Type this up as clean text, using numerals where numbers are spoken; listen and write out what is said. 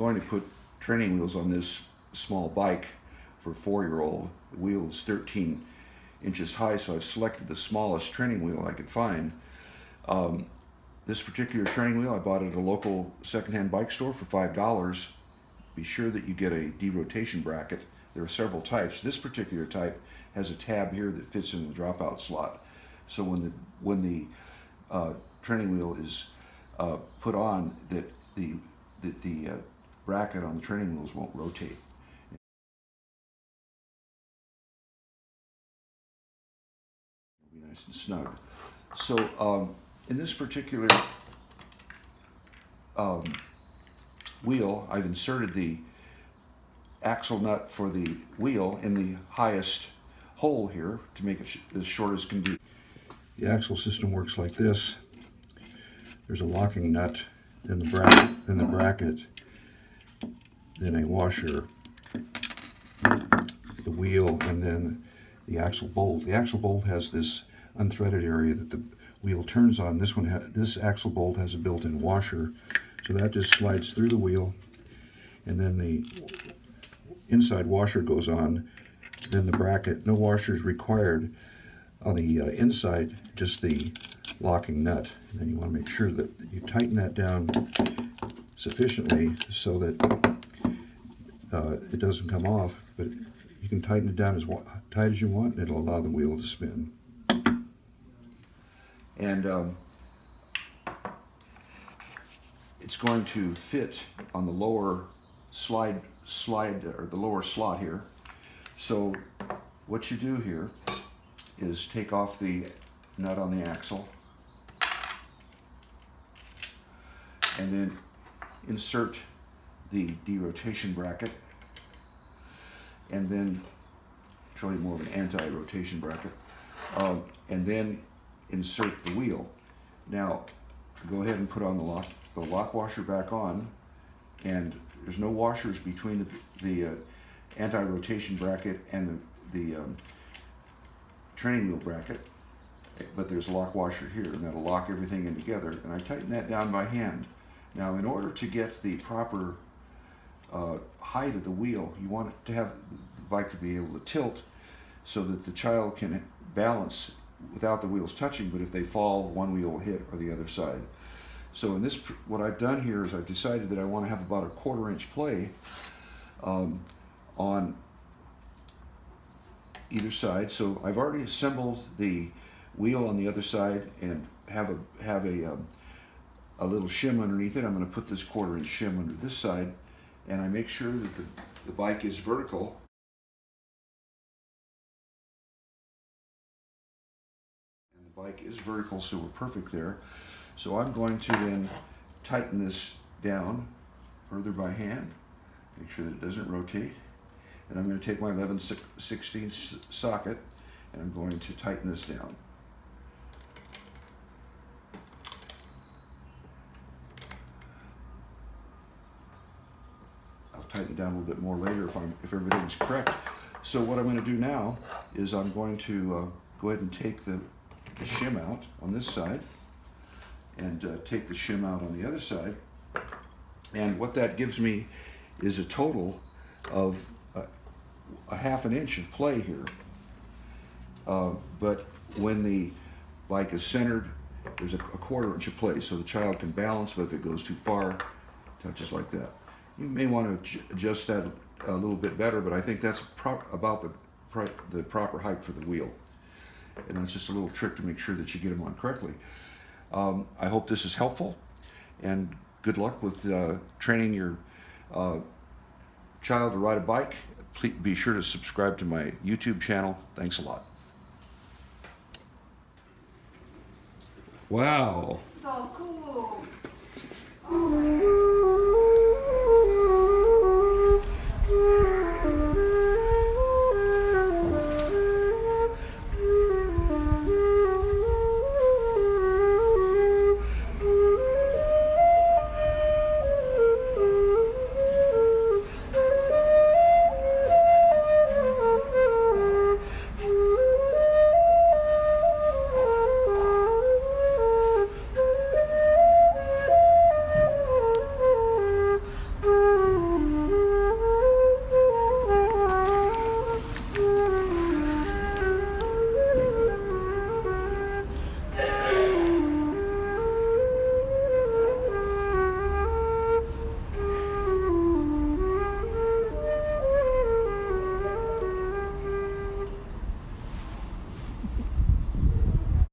going to put training wheels on this small bike for a 4-year-old. The wheel is 13 inches high, so I've selected the smallest training wheel I could find. This particular training wheel I bought at a local secondhand bike store for $5. Be sure that you get a derotation bracket. There are several types. This particular type has a tab here that fits in the dropout slot. So when the training wheel is put on, that the bracket on the training wheels won't rotate. It'll be nice and snug. So in this particular wheel, I've inserted the axle nut for the wheel in the highest hole here to make it as short as can be. The axle system works like this. There's a locking nut, then the bracket, then a washer, the wheel, and then the axle bolt. The axle bolt has this unthreaded area that the wheel turns on. This axle bolt has a built-in washer, so that just slides through the wheel, and then the inside washer goes on. Then the bracket, no washer is required on the inside, just the locking nut. And then you want to make sure that you tighten that down sufficiently so that it doesn't come off, but you can tighten it down as tight as you want, and it'll allow the wheel to spin. And it's going to fit on the lower slide or the lower slot here. So what you do here is take off the nut on the axle and then insert the derotation bracket, and then it's really more of an anti-rotation bracket, and then insert the wheel. Now go ahead and put on the lock washer back on, and there's no washers between the anti-rotation bracket and the training wheel bracket, but there's a lock washer here, and that'll lock everything in together. And I tighten that down by hand. Now, in order to get the proper height of the wheel, you want it to have the bike to be able to tilt so that the child can balance without the wheels touching, but if they fall, one wheel will hit or the other side. So in this, what I've done here is I've decided that I want to have about a 1/4 inch play on either side. So I've already assembled the wheel on the other side and have a little shim underneath it. I'm going to put this 1/4 inch shim under this side, and I make sure that the bike is vertical. And the bike is vertical, so we're perfect there. So I'm going to then tighten this down further by hand, make sure that it doesn't rotate. And I'm going to take my 11/16 socket and I'm going to tighten this down. I'll tighten it down a little bit more later if everything's correct. So what I'm going to do now is I'm going to go ahead and take the shim out on this side and take the shim out on the other side. And what that gives me is a total of a 1/2 inch of play here. But when the bike is centered, there's a 1/4 inch of play, so the child can balance, but if it goes too far, touches like that. You may want to adjust that a little bit better, but I think that's about the proper height for the wheel. And that's just a little trick to make sure that you get them on correctly. I hope this is helpful, and good luck with training your child to ride a bike. Please be sure to subscribe to my YouTube channel. Thanks a lot. Wow. So cool. Oh.